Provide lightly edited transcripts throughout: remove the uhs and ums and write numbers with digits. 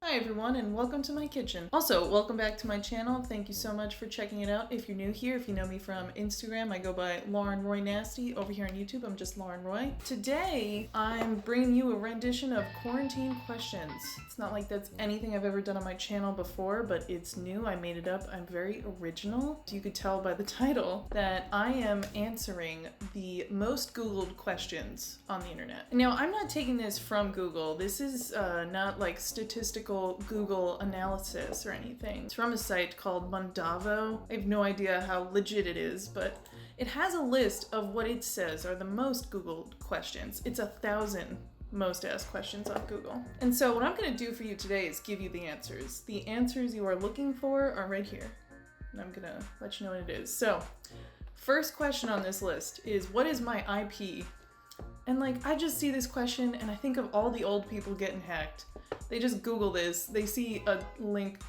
Hi everyone, and welcome to my kitchen. Also, welcome back to my channel. Thank you so much for checking it out. If you're new here, if you know me from Instagram, I go by Lauren Roy Nasty. Over here on YouTube, I'm just Lauren Roy. Today, I'm bringing you a rendition of quarantine questions. It's not like that's anything I've ever done on my channel before, but it's new. I made it up. I'm very original. You could tell by the title that I am answering the most Googled questions on the internet. Now, I'm not taking this from Google. This is not like statistical Google analysis or anything. It's from a site called Mondavo. I have no idea how legit it is, but it has a list of what it says are the most Googled questions. It's 1,000 most asked questions on Google. And so what I'm gonna do for you today is give you the answers. The answers you are looking for are right here. And I'm gonna let you know what it is. So, first question on this list is, what is my IP? And like, I just see this question and I think of all the old people getting hacked. They just Google this, they see a link.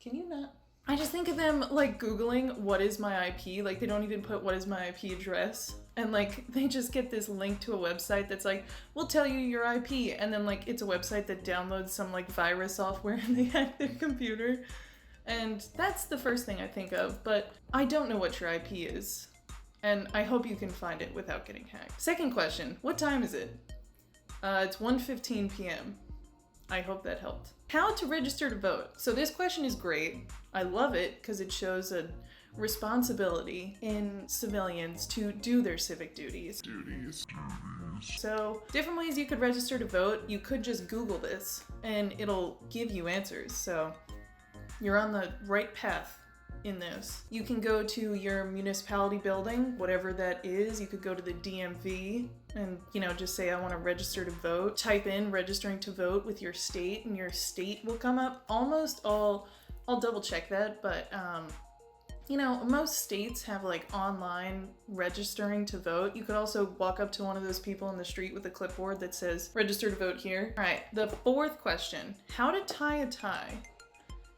Can you not? I just think of them like Googling, what is my IP? Like they don't even put what is my IP address. And like, they just get this link to a website that's like, we'll tell you your IP. And then like, it's a website that downloads some like virus software and they hack their computer. And that's the first thing I think of, but I don't know what your IP is. And I hope you can find it without getting hacked. Second question, what time is it? It's 1:15 p.m. I hope that helped. How to register to vote. So this question is great. I love it because it shows a responsibility in civilians to do their civic duties. So different ways you could register to vote. You could just Google this and it'll give you answers. So you're on the right path in this. You can go to your municipality building, whatever that is. You could go to the DMV and, just say, I want to register to vote. Type in registering to vote with your state and your state will come up. Almost all, I'll double check that, but most states have like online registering to vote. You could also walk up to one of those people in the street with a clipboard that says register to vote here. All right, the fourth question, how to tie a tie.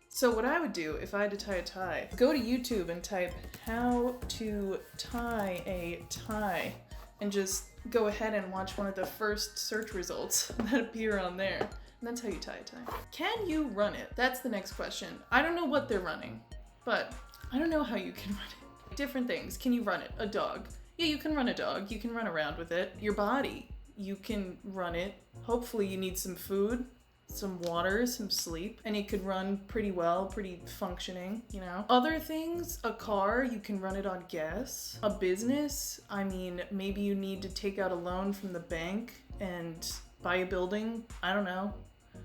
So what I would do if I had to tie a tie, go to YouTube and type how to tie a tie and just go ahead and watch one of the first search results that appear on there. And that's how you tie a tie. Can you run it? That's the next question. I don't know what they're running, but I don't know how you can run it. Different things. Can you run it? A dog. Yeah, you can run a dog. You can run around with it. Your body, you can run it. Hopefully you need some food, some water, some sleep, and it could run pretty well, pretty functioning, Other things, a car, you can run it on gas. A business, maybe you need to take out a loan from the bank and buy a building. I don't know.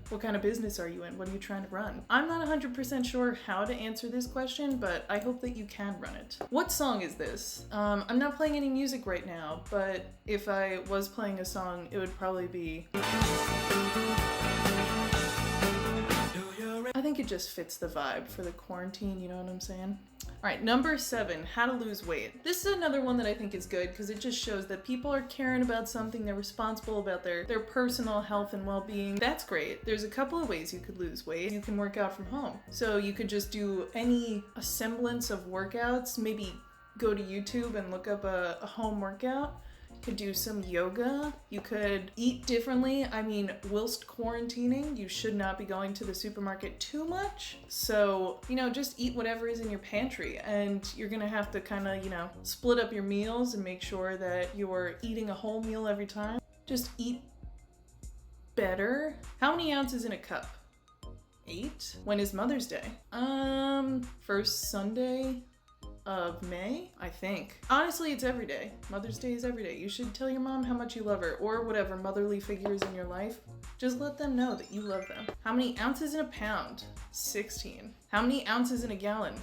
What kind of business are you in? What are you trying to run? I'm not 100% sure how to answer this question, but I hope that you can run it. What song is this? I'm not playing any music right now, but if I was playing a song, it would probably be... I think it just fits the vibe for the quarantine, you know what I'm saying? All right, number 7, how to lose weight. This is another one that I think is good because it just shows that people are caring about something, they're responsible about their personal health and well-being. That's great. There's a couple of ways you could lose weight. You can work out from home. So you could just do a semblance of workouts, maybe go to YouTube and look up a home workout. Could do some yoga. You could eat differently. Whilst quarantining, you should not be going to the supermarket too much. So, just eat whatever is in your pantry, and you're gonna have to kind of, split up your meals and make sure that you're eating a whole meal every time. Just eat better. How many ounces in a cup? 8? When is Mother's Day? First Sunday of May, I think. Honestly, it's every day. Mother's Day is every day. You should tell your mom how much you love her, or whatever motherly figures in your life. Just let them know that you love them. How many ounces in a pound? 16. How many ounces in a gallon?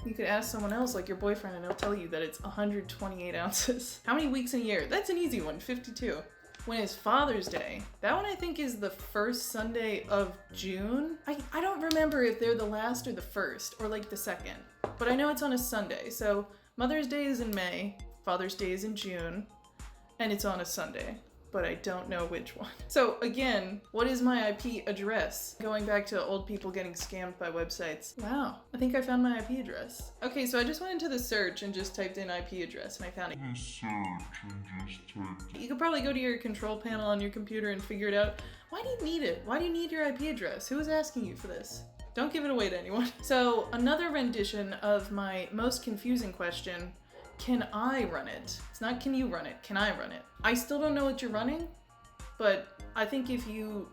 You could ask someone else, like your boyfriend, and he'll tell you that it's 128 ounces. How many weeks in a year? That's an easy one, 52. When is Father's Day? That one I think is the first Sunday of June. I don't remember if they're the last or the first, or like the second, but I know it's on a Sunday. So Mother's Day is in May, Father's Day is in June, and it's on a Sunday. but I don't know which one. So again, what is my IP address? Going back to old people getting scammed by websites. Wow, I think I found my IP address. Okay, so I just went into the search and just typed in IP address and I found it. You could probably go to your control panel on your computer and figure it out. Why do you need it? Why do you need your IP address? Who is asking you for this? Don't give it away to anyone. So another rendition of my most confusing question, can I run it? It's not can you run it, can I run it? I still don't know what you're running, but I think if you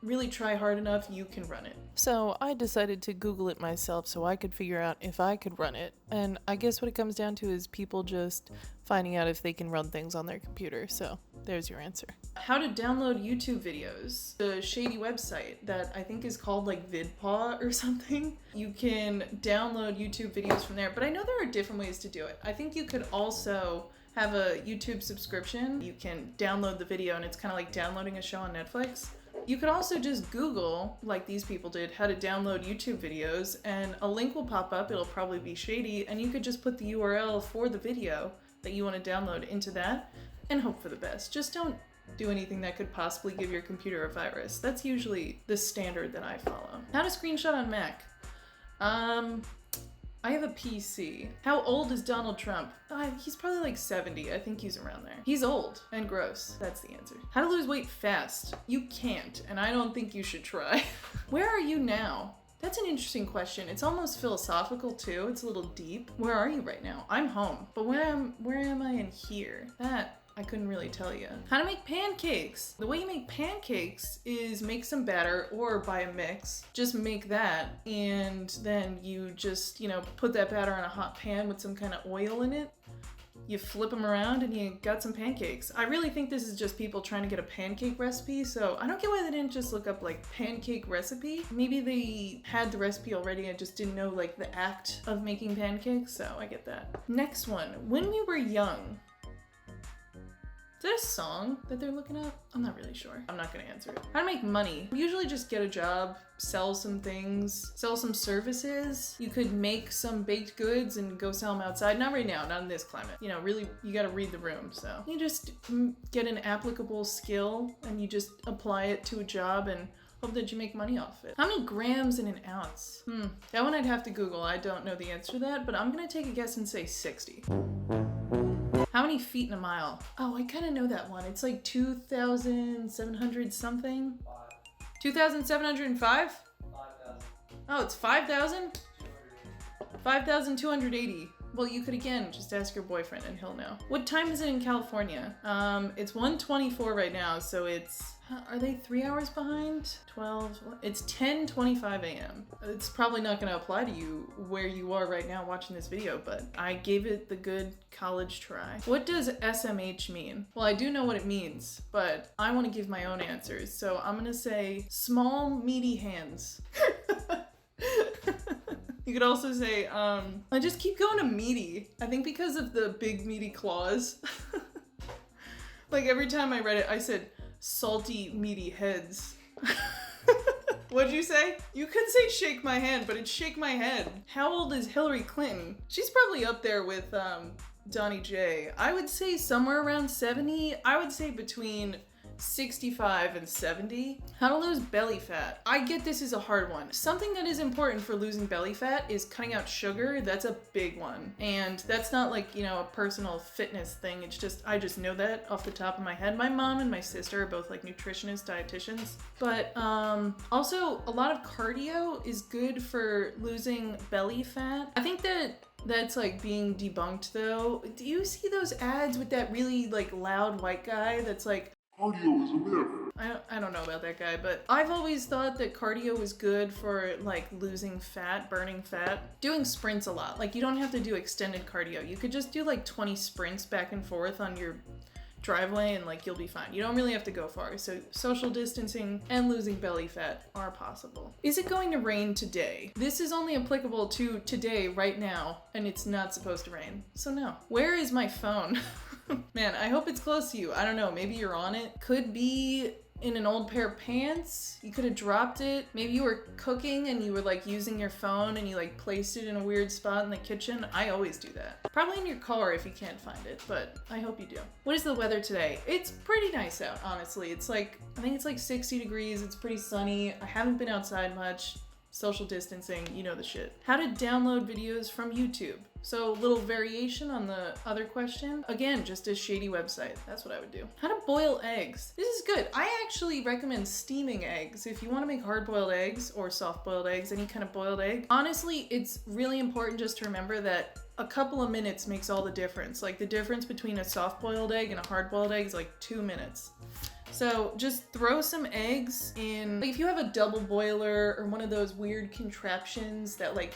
really try hard enough, you can run it. So I decided to Google it myself so I could figure out if I could run it. And I guess what it comes down to is people just finding out if they can run things on their computer. So there's your answer. How to download YouTube videos. The shady website that I think is called like VidPaw or something. You can download YouTube videos from there, but I know there are different ways to do it. I think you could also have a YouTube subscription. You can download the video and it's kind of like downloading a show on Netflix. You could also just Google, like these people did, how to download YouTube videos, and a link will pop up. It'll probably be shady, and you could just put the URL for the video that you want to download into that and hope for the best. Just don't do anything that could possibly give your computer a virus. That's usually the standard that I follow. How to screenshot on Mac. I have a PC. How old is Donald Trump? He's probably like 70. I think he's around there. He's old and gross. That's the answer. How to lose weight fast? You can't, and I don't think you should try. Where are you now? That's an interesting question. It's almost philosophical too. It's a little deep. Where are you right now? I'm home, but where am I in here? That I couldn't really tell you. How to make pancakes. The way you make pancakes is make some batter or buy a mix. Just make that, and then you just, put that batter on a hot pan with some kind of oil in it. You flip them around and you got some pancakes. I really think this is just people trying to get a pancake recipe, so I don't get why they didn't just look up like pancake recipe. Maybe they had the recipe already and just didn't know like the act of making pancakes, so I get that. Next one, when we were young. Is that a song that they're looking up? I'm not really sure. I'm not gonna answer it. How to make money. Usually just get a job, sell some things, sell some services. You could make some baked goods and go sell them outside. Not right now, not in this climate. Really, you gotta read the room, so. You just get an applicable skill and you just apply it to a job and hope that you make money off it. How many grams in an ounce? That one I'd have to Google. I don't know the answer to that, but I'm gonna take a guess and say 60. How many feet in a mile? Oh, I kind of know that one. It's like 2,700 something. 2,705? 5,000. Oh, it's 5,000? 5,280. Well, you could again just ask your boyfriend and he'll know. What time is it in California? It's 1:24 right now, so it's... Are they 3 hours behind? 12? It's 10:25 a.m. It's probably not going to apply to you where you are right now watching this video, but I gave it the good college try. What does SMH mean? Well, I do know what it means, but I want to give my own answers, so I'm going to say small, meaty hands. You could also say, I just keep going to meaty. I think because of the big meaty claws. Like every time I read it, I said, salty, meaty heads. What'd you say? You could say shake my hand, but it's shake my head. How old is Hillary Clinton? She's probably up there with Donnie J. I would say somewhere around 70. I would say between 65 and 70. How to lose belly fat. I get this is a hard one. Something that is important for losing belly fat is cutting out sugar. That's a big one. And that's not like, a personal fitness thing. It's just, I just know that off the top of my head. My mom and my sister are both like nutritionists, dietitians. But also a lot of cardio is good for losing belly fat. I think that's like being debunked though. Do you see those ads with that really like loud white guy that's like, Cardio is a myth. I don't know about that guy, but I've always thought that cardio is good for like losing fat, burning fat, doing sprints a lot. Like you don't have to do extended cardio. You could just do like 20 sprints back and forth on your driveway and like you'll be fine. You don't really have to go far. So social distancing and losing belly fat are possible. Is it going to rain today? This is only applicable to today, right now, and it's not supposed to rain. So no. Where is my phone? Man, I hope it's close to you. I don't know, maybe you're on it. Could be in an old pair of pants. You could have dropped it. Maybe you were cooking and you were like using your phone and you like placed it in a weird spot in the kitchen. I always do that. Probably in your car if you can't find it, but I hope you do. What is the weather today? It's pretty nice out, honestly. It's like, I think it's like 60 degrees. It's pretty sunny. I haven't been outside much. Social distancing, you know the shit. How to download videos from YouTube. So a little variation on the other question. Again, just a shady website. That's what I would do. How to boil eggs. This is good. I actually recommend steaming eggs. If you want to make hard-boiled eggs or soft-boiled eggs, any kind of boiled egg. Honestly, it's really important just to remember that a couple of minutes makes all the difference. Like the difference between a soft-boiled egg and a hard-boiled egg is like 2 minutes. So just throw some eggs in, like if you have a double boiler or one of those weird contraptions that like,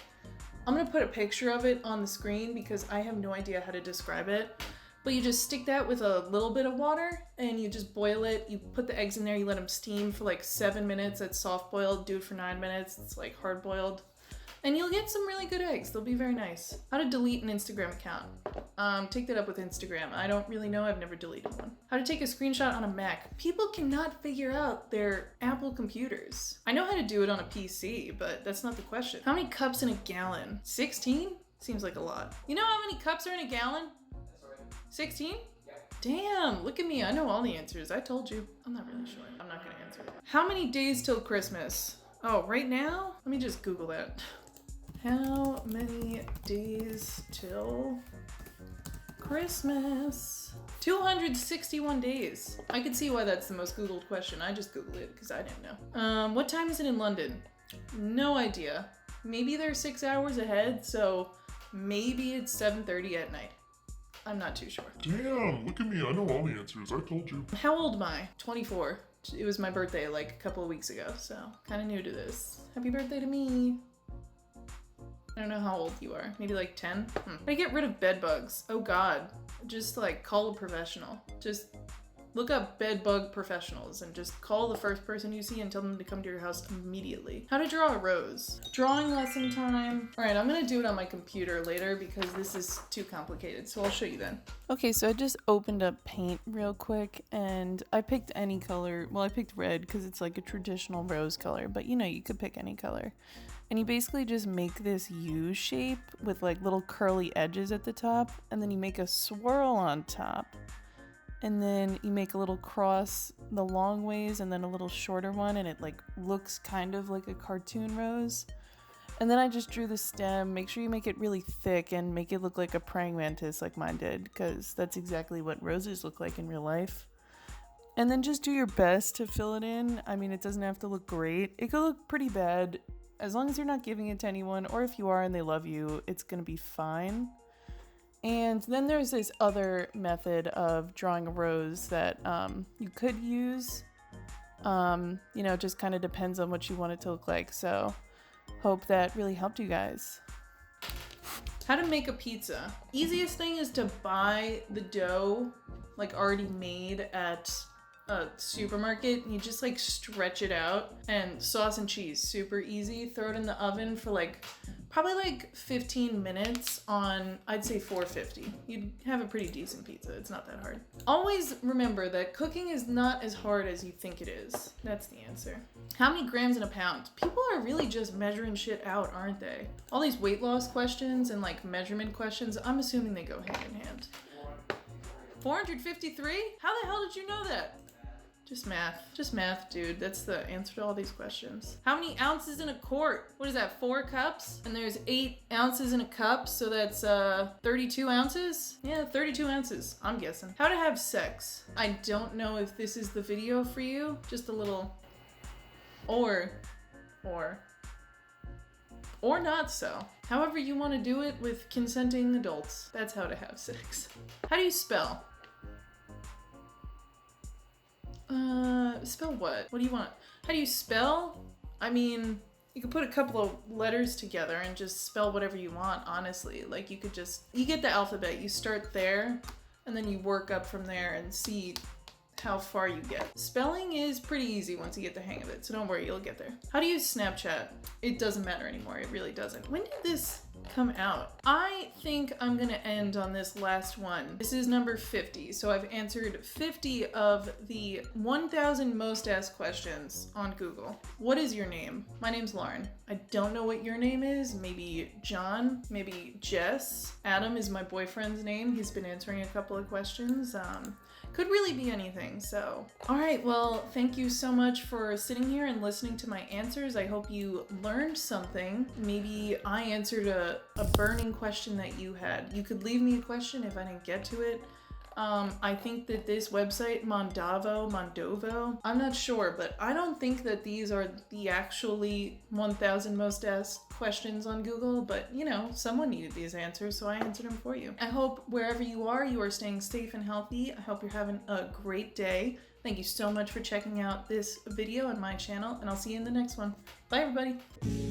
I'm gonna put a picture of it on the screen because I have no idea how to describe it. But you just stick that with a little bit of water and you just boil it. You put the eggs in there, you let them steam for like 7 minutes. That's soft boiled, do it for 9 minutes. It's like hard boiled. And you'll get some really good eggs. They'll be very nice. How to delete an Instagram account. Take that up with Instagram. I don't really know. I've never deleted one. How to take a screenshot on a Mac. People cannot figure out their Apple computers. I know how to do it on a PC, but that's not the question. How many cups in a gallon? 16? Seems like a lot. You know how many cups are in a gallon? That's right. 16? Yeah. Damn, look at me. I know all the answers. I told you. I'm not really sure. I'm not gonna answer that. How many days till Christmas? Oh, right now? Let me just Google that. How many days till Christmas? 261 days. I could see why that's the most Googled question. I just Googled it because I didn't know. What time is it in London? No idea. Maybe they're 6 hours ahead, so maybe it's 7:30 at night. I'm not too sure. Damn, look at me. I know all the answers. I told you. How old am I? 24. It was my birthday like a couple of weeks ago, so kind of new to this. Happy birthday to me. I don't know how old you are. Maybe like 10? How to get rid of bed bugs? Oh God. Just like call a professional. Just look up bed bug professionals and just call the first person you see and tell them to come to your house immediately. How to draw a rose. Drawing lesson time. All right, I'm gonna do it on my computer later because this is too complicated, so I'll show you then. Okay, so I just opened up Paint real quick and I picked any color. Well, I picked red because it's like a traditional rose color, but you know, you could pick any color. And you basically just make this U shape with like little curly edges at the top, and then you make a swirl on top. And then you make a little cross the long ways and then a little shorter one, and it like looks kind of like a cartoon rose. And then I just drew the stem. Make sure you make it really thick and make it look like a praying mantis like mine did, because that's exactly what roses look like in real life. And then just do your best to fill it in. I mean, it doesn't have to look great. It could look pretty bad. As long as you're not giving it to anyone, or if you are and they love you, it's gonna be fine. And then there's this other method of drawing a rose that you could use. You know, it just kind of depends on what you want it to look like. So hope that really helped you guys. How to make a pizza. Easiest thing is to buy the dough like already made at a supermarket. You just like stretch it out, and sauce and cheese, super easy. Throw it in the oven for like probably like 15 minutes on, I'd say 450. You'd have a pretty decent pizza. It's not that hard. Always remember that cooking is not as hard as you think it is. That's the answer. How many grams in a pound? People are really just measuring shit out, aren't they? All these weight loss questions and like measurement questions, I'm assuming they go hand in hand. 453? How the hell did you know that? Just math, dude. That's the answer to all these questions. How many ounces in a quart? What is that, 4 cups? And there's 8 ounces in a cup, so that's 32 ounces? Yeah, 32 ounces, I'm guessing. How to have sex. I don't know if this is the video for you. Just a little, or not so. However you want to do it with consenting adults. That's how to have sex. How do you spell? Spell what? What do you want? How do you spell? I mean, you could put a couple of letters together and just spell whatever you want, honestly. Like you get the alphabet, you start there, and then you work up from there and see how far you get. Spelling is pretty easy once you get the hang of it, so don't worry, you'll get there. How do you use Snapchat? It doesn't matter anymore, it really doesn't. When did this come out. I think I'm gonna end on this last one. This is number 50. So I've answered 50 of the 1,000 most asked questions on Google. What is your name? My name's Lauren. I don't know what your name is. Maybe John, maybe Jess. Adam is my boyfriend's name. He's been answering a couple of questions. Could really be anything, so. All right, well, thank you so much for sitting here and listening to my answers. I hope you learned something. Maybe I answered a burning question that you had. You could leave me a question if I didn't get to it. I think that this website, Mondovo, I'm not sure, but I don't think that these are the actually 1,000 most asked questions on Google, but you know, someone needed these answers, so I answered them for you. I hope wherever you are staying safe and healthy. I hope you're having a great day. Thank you so much for checking out this video on my channel, and I'll see you in the next one. Bye, everybody.